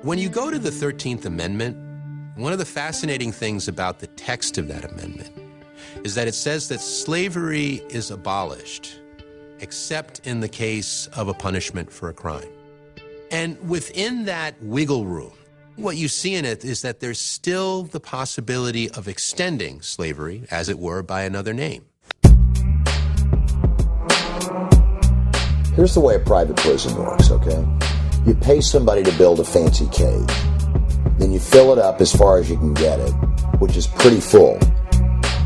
When you go to the 13th Amendment, one of the fascinating things about the text of that amendment is that it says that slavery is abolished, except in the case of a punishment for a crime. And within that wiggle room, what you see in it is that there's still the possibility of extending slavery, as it were, by another name. Here's the way a private prison works, okay? You pay somebody to build a fancy cage. Then you fill it up as far as you can get it, which is pretty full.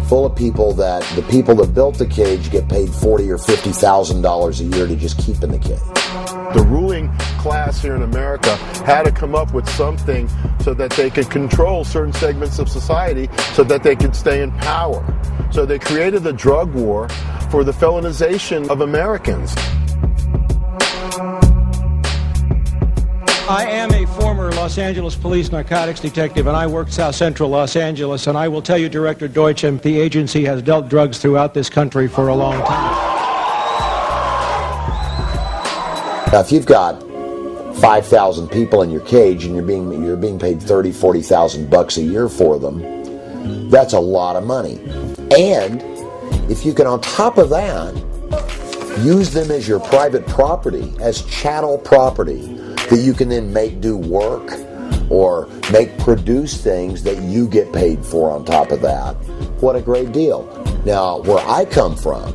Full of people that, the people that built the cage get paid $40,000 or $50,000 a year to just keep in the cage. The ruling class here in America had to come up with something so that they could control certain segments of society so that they could stay in power. So they created the drug war for the felonization of Americans. I am a former Los Angeles police narcotics detective, and I worked South Central Los Angeles, and I will tell you, Director Deutsch, the agency has dealt drugs throughout this country for a long time. Now, if you've got 5,000 people in your cage and you're being paid $30,000, $40,000 a year for them, that's a lot of money. And if you can, on top of that, use them as your private property, as chattel property, that you can then make do work or produce things that you get paid for on top of that. What a great deal. Now, where I come from,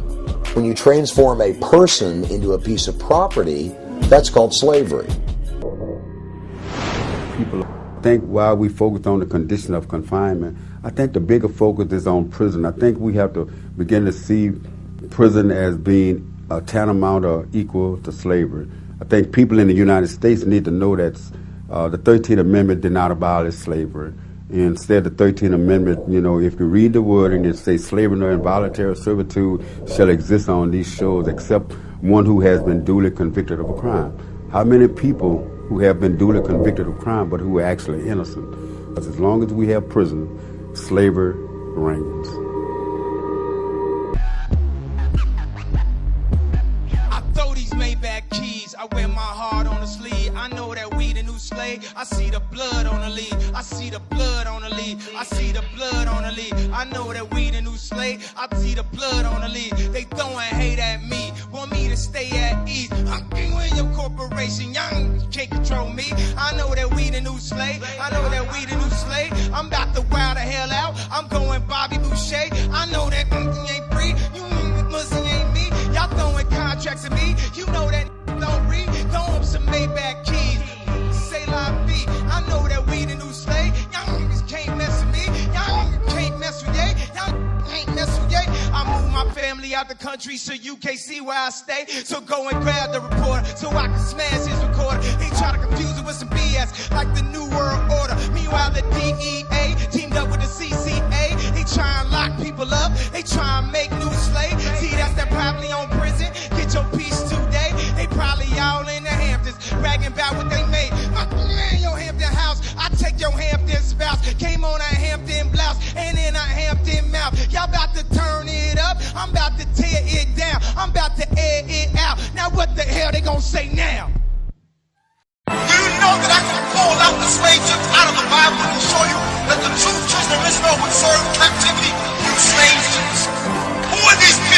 when you transform a person into a piece of property, that's called slavery. People think while we focus on the condition of confinement, I think the bigger focus is on prison. I think we have to begin to see prison as being tantamount or equal to slavery. I think people in the United States need to know that the 13th Amendment did not abolish slavery. Instead, the 13th Amendment, if you read the word and it says slavery nor involuntary servitude shall exist on these shores except one who has been duly convicted of a crime. How many people who have been duly convicted of crime but who are actually innocent? Because as long as we have prison, slavery reigns. I wear my heart on the sleeve. I know that we the new slave. I see the blood on the lead. I see the blood on the lead. I see the blood on the lead. I know that we the new slave. I see the blood on the lead. They throwing hate at me, want me to stay at ease. I'm king with your corporation, young can't control me. I know that we the new slave. I know that we the new slave. I'm about to wild the hell out. I'm going Bobby Boucher. I know that ain't free. You pussy ain't me. Y'all throwing contracts at me. You know that. Don't read, throw up some Maybach keys. Say la vie, I know that we the new slave. Y'all niggas can't mess with me. Y'all niggas can't mess with ye. Y'all ain't mess with ye. I move my family out the country so you can't see where I stay. So go and grab the reporter so I can smash his recorder. He try to confuse it with some BS like the New World Order. Meanwhile, the DEA teamed up with the CCA. They try and lock people up. They try and make new slaves. See, that's that privately owned prison. Get your peace today. They probably all in the Hamptons, bragging about what they made. Man, your Hampton house, I take your Hampton spouse. Came on a Hampton blouse and in a Hampton mouth. Y'all about to turn it up, I'm about to tear it down. I'm about to air it out. Now what the hell they gonna say now? Do you know that I can pull out the slave ships out of the Bible and show you that the true children of Israel would serve captivity in slave ships? Who are these people?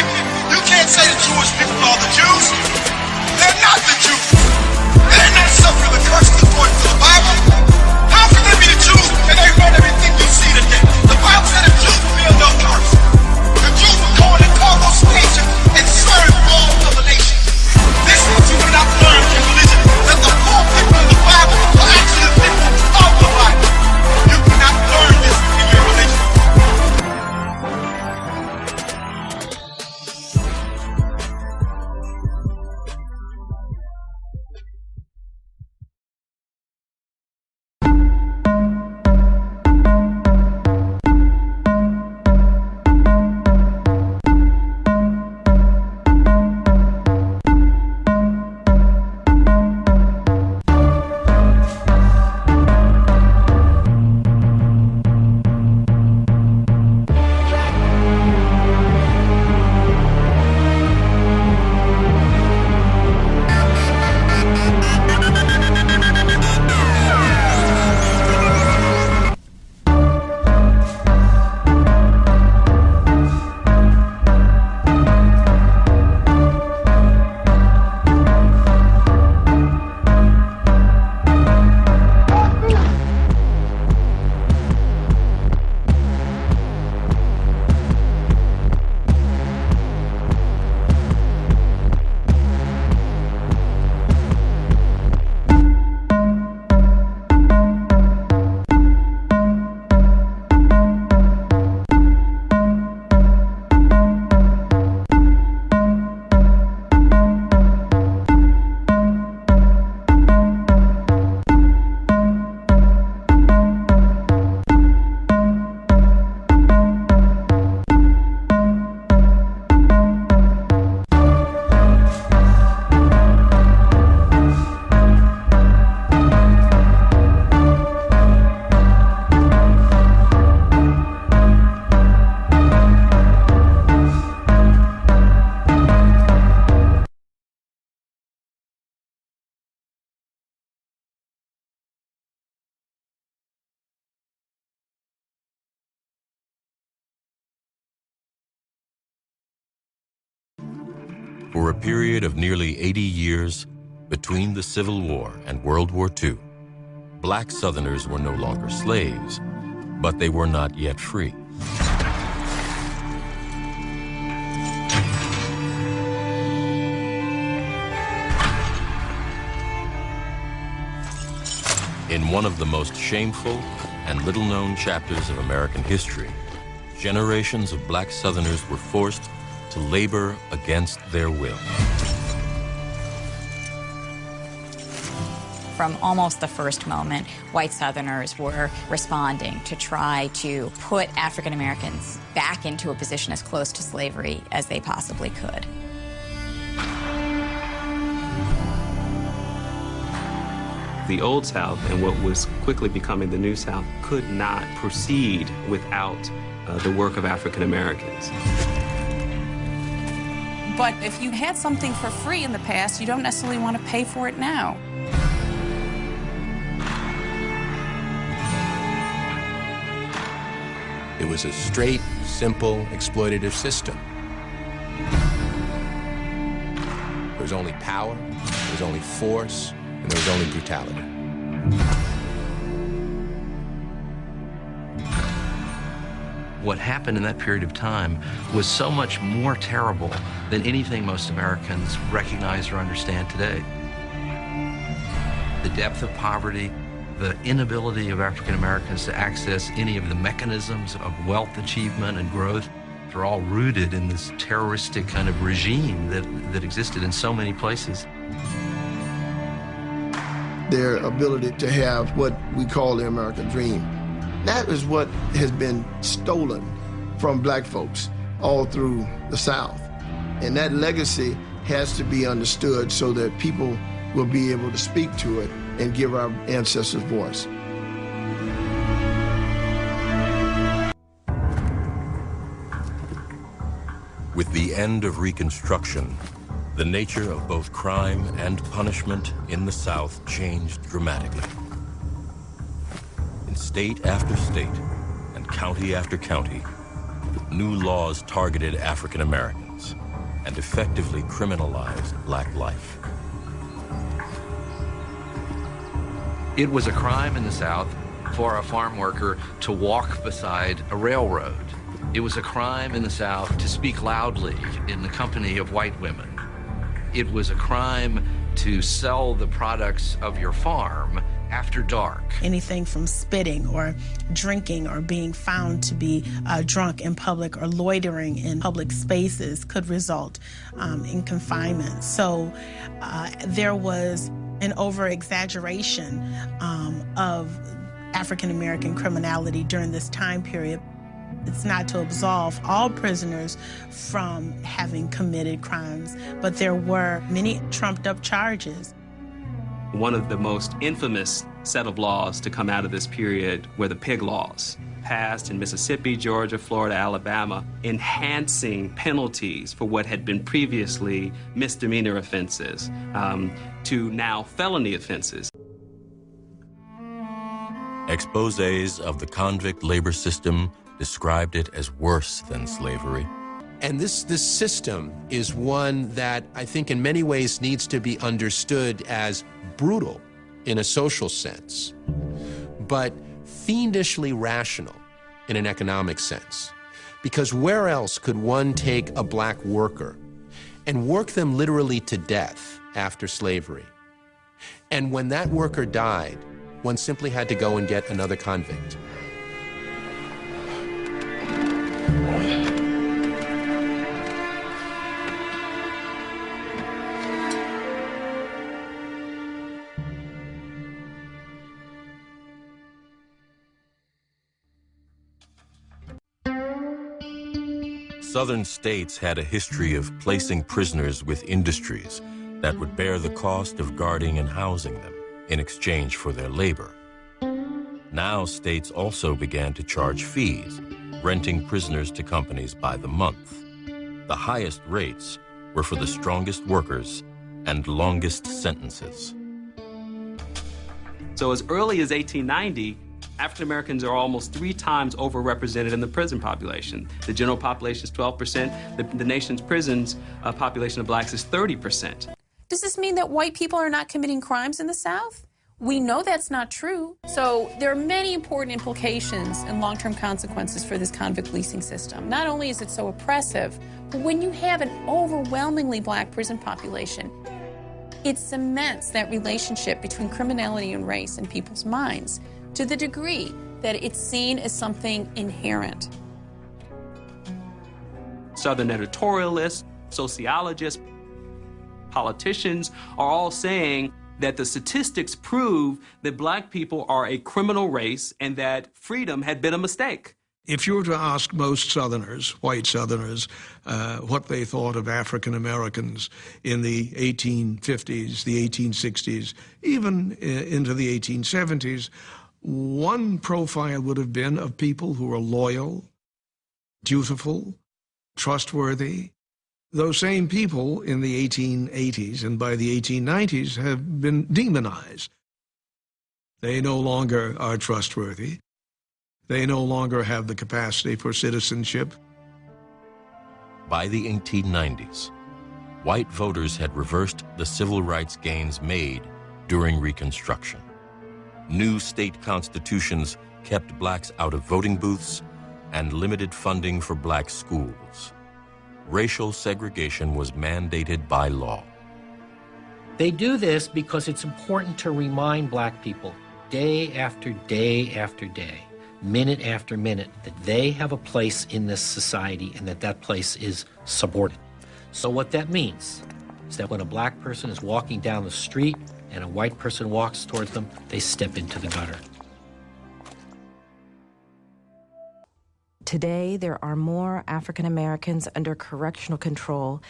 For a period of nearly 80 years, between the Civil War and World War II, black Southerners were no longer slaves, but they were not yet free. In one of the most shameful and little-known chapters of American history, generations of black Southerners were forced to labor against their will. From almost the first moment, white Southerners were responding to try to put African Americans back into a position as close to slavery as they possibly could. The Old South and what was quickly becoming the New South could not proceed without the work of African Americans. But if you had something for free in the past, you don't necessarily want to pay for it now. It was a straight, simple, exploitative system. There was only power, there was only force, and there was only brutality. What happened in that period of time was so much more terrible than anything most Americans recognize or understand today. The depth of poverty, the inability of African Americans to access any of the mechanisms of wealth achievement and growth are all rooted in this terroristic kind of regime that existed in so many places. Their ability to have what we call the American dream. That is what has been stolen from black folks all through the South. And that legacy has to be understood so that people will be able to speak to it and give our ancestors voice. With the end of Reconstruction, the nature of both crime and punishment in the South changed dramatically. In state after state and county after county, new laws targeted African Americans and effectively criminalized black life. It was a crime in the South for a farm worker to walk beside a railroad. It was a crime in the South to speak loudly in the company of white women. It was a crime to sell the products of your farm after dark. Anything from spitting or drinking or being found to be drunk in public or loitering in public spaces could result in confinement. So there was an over-exaggeration of African American criminality during this time period. It's not to absolve all prisoners from having committed crimes, but there were many trumped-up charges. One of the most infamous set of laws to come out of this period were the pig laws, passed in Mississippi, Georgia, Florida, Alabama, enhancing penalties for what had been previously misdemeanor offenses to now felony offenses. Exposés of the convict labor system described it as worse than slavery. And this system is one that I think in many ways needs to be understood as brutal in a social sense, but fiendishly rational in an economic sense. Because where else could one take a black worker and work them literally to death after slavery? And when that worker died, one simply had to go and get another convict. Southern states had a history of placing prisoners with industries that would bear the cost of guarding and housing them in exchange for their labor. Now states also began to charge fees, renting prisoners to companies by the month. The highest rates were for the strongest workers and longest sentences. So as early as 1890, African Americans are almost 3 times overrepresented in the prison population. The general population is 12%. The nation's prisons population of blacks is 30%. Does this mean that white people are not committing crimes in the South? We know that's not true. So there are many important implications and long-term consequences for this convict leasing system. Not only is it so oppressive, but when you have an overwhelmingly black prison population, it cements that relationship between criminality and race in people's minds to the degree that it's seen as something inherent. Southern editorialists, sociologists, politicians are all saying that the statistics prove that black people are a criminal race and that freedom had been a mistake. If you were to ask most Southerners, white Southerners, what they thought of African Americans in the 1850s, the 1860s, even into the 1870s, one profile would have been of people who were loyal, dutiful, trustworthy. Those same people in the 1880s and by the 1890s have been demonized. They no longer are trustworthy. They no longer have the capacity for citizenship. By the 1890s, white voters had reversed the civil rights gains made during Reconstruction. New state constitutions kept blacks out of voting booths and limited funding for black schools. Racial segregation was mandated by law. They do this because it's important to remind black people day after day after day, minute after minute, that they have a place in this society and that that place is subordinate. So what that means is that when a black person is walking down the street and a white person walks towards them, they step into the gutter. Today, there are more African Americans under correctional control,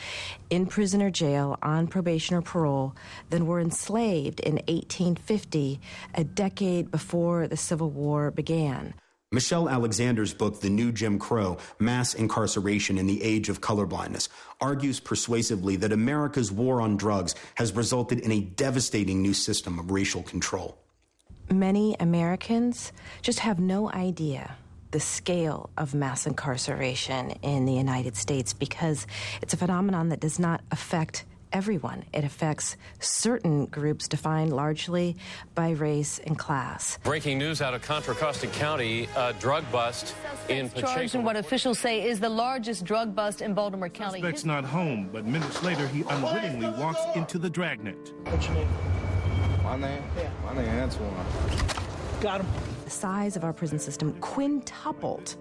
in prison or jail, on probation or parole, than were enslaved in 1850, a decade before the Civil War began. Michelle Alexander's book, The New Jim Crow, Mass Incarceration in the Age of Colorblindness, argues persuasively that America's war on drugs has resulted in a devastating new system of racial control. Many Americans just have no idea the scale of mass incarceration in the United States because it's a phenomenon that does not affect everyone. It affects certain groups defined largely by race and class. Breaking news out of Contra Costa County, a drug bust in Pacheco. Charged in what officials say is the largest drug bust in Baltimore County. Suspect's not home, but minutes later he unwittingly walks into the dragnet. What's your name? My name? Yeah. My name Antoine. Got him. The size of our prison system quintupled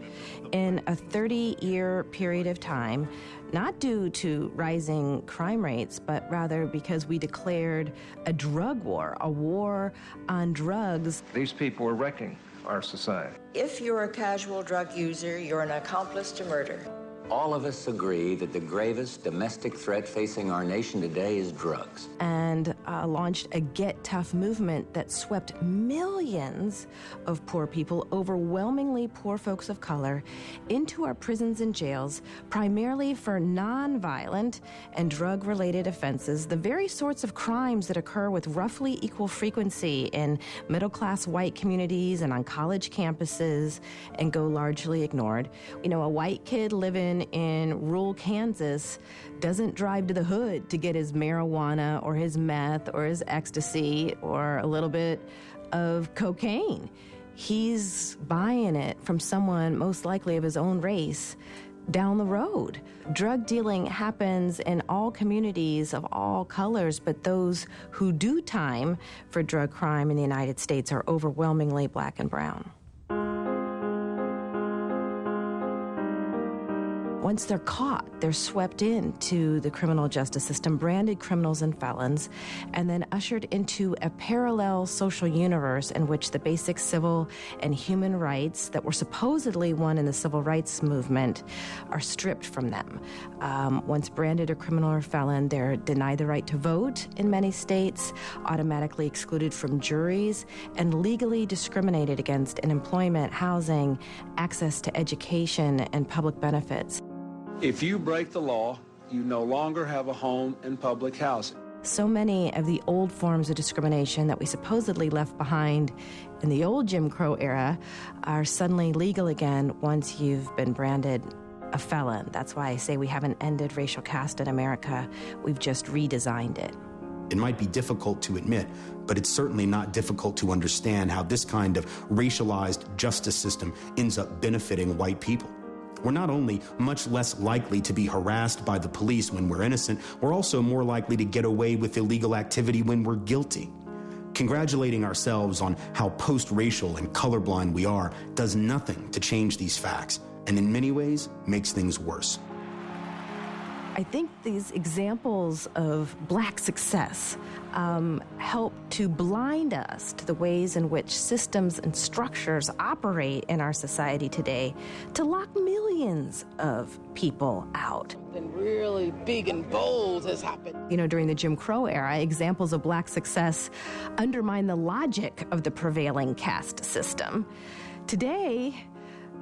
in a 30-year period of time, not due to rising crime rates, but rather because we declared a drug war, a war on drugs. These people are wrecking our society. If you're a casual drug user, you're an accomplice to murder. All of us agree that the gravest domestic threat facing our nation today is drugs. And launched a Get Tough movement that swept millions of poor people, overwhelmingly poor folks of color, into our prisons and jails, primarily for nonviolent and drug-related offenses, the very sorts of crimes that occur with roughly equal frequency in middle-class white communities and on college campuses and go largely ignored. You know, a white kid living in rural Kansas doesn't drive to the hood to get his marijuana or his meth or his ecstasy or a little bit of cocaine. He's buying it from someone most likely of his own race down the road. Drug dealing happens in all communities of all colors, but those who do time for drug crime in the United States are overwhelmingly black and brown. Once they're caught, they're swept into the criminal justice system, branded criminals and felons, and then ushered into a parallel social universe in which the basic civil and human rights that were supposedly won in the civil rights movement are stripped from them. Once branded a criminal or felon, they're denied the right to vote in many states, automatically excluded from juries, and legally discriminated against in employment, housing, access to education, and public benefits. If you break the law, you no longer have a home in public housing. So many of the old forms of discrimination that we supposedly left behind in the old Jim Crow era are suddenly legal again once you've been branded a felon. That's why I say we haven't ended racial caste in America. We've just redesigned it. It might be difficult to admit, but it's certainly not difficult to understand how this kind of racialized justice system ends up benefiting white people. We're not only much less likely to be harassed by the police when we're innocent, we're also more likely to get away with illegal activity when we're guilty. Congratulating ourselves on how post-racial and colorblind we are does nothing to change these facts, and in many ways makes things worse. I think these examples of black success help to blind us to the ways in which systems and structures operate in our society today to lock millions of people out. Something really big and bold has happened. You know, during the Jim Crow era, examples of black success undermine the logic of the prevailing caste system. Today,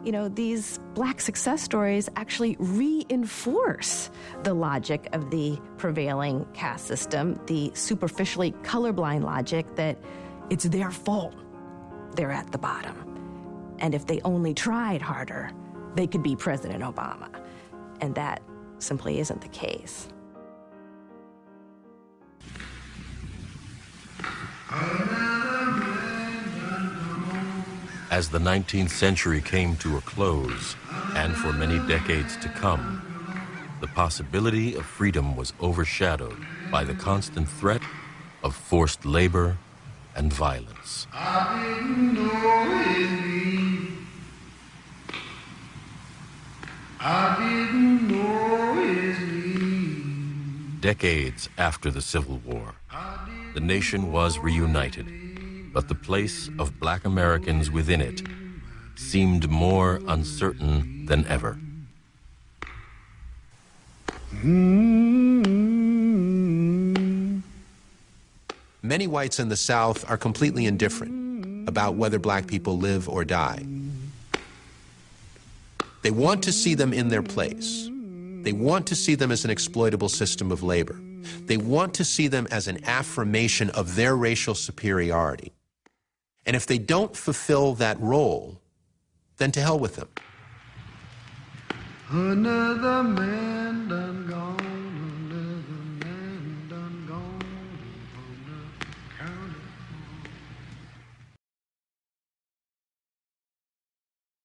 you know, these black success stories actually reinforce the logic of the prevailing caste system, the superficially colorblind logic that it's their fault they're at the bottom. And if they only tried harder, they could be President Obama. And that simply isn't the case. As the 19th century came to a close, and for many decades to come, the possibility of freedom was overshadowed by the constant threat of forced labor and violence. I didn't know it me. I didn't know it me. Decades after the Civil War, the nation was reunited, but the place of black Americans within it seemed more uncertain than ever. Many whites in the South are completely indifferent about whether black people live or die. They want to see them in their place. They want to see them as an exploitable system of labor. They want to see them as an affirmation of their racial superiority. And if they don't fulfill that role, then to hell with them. Another man done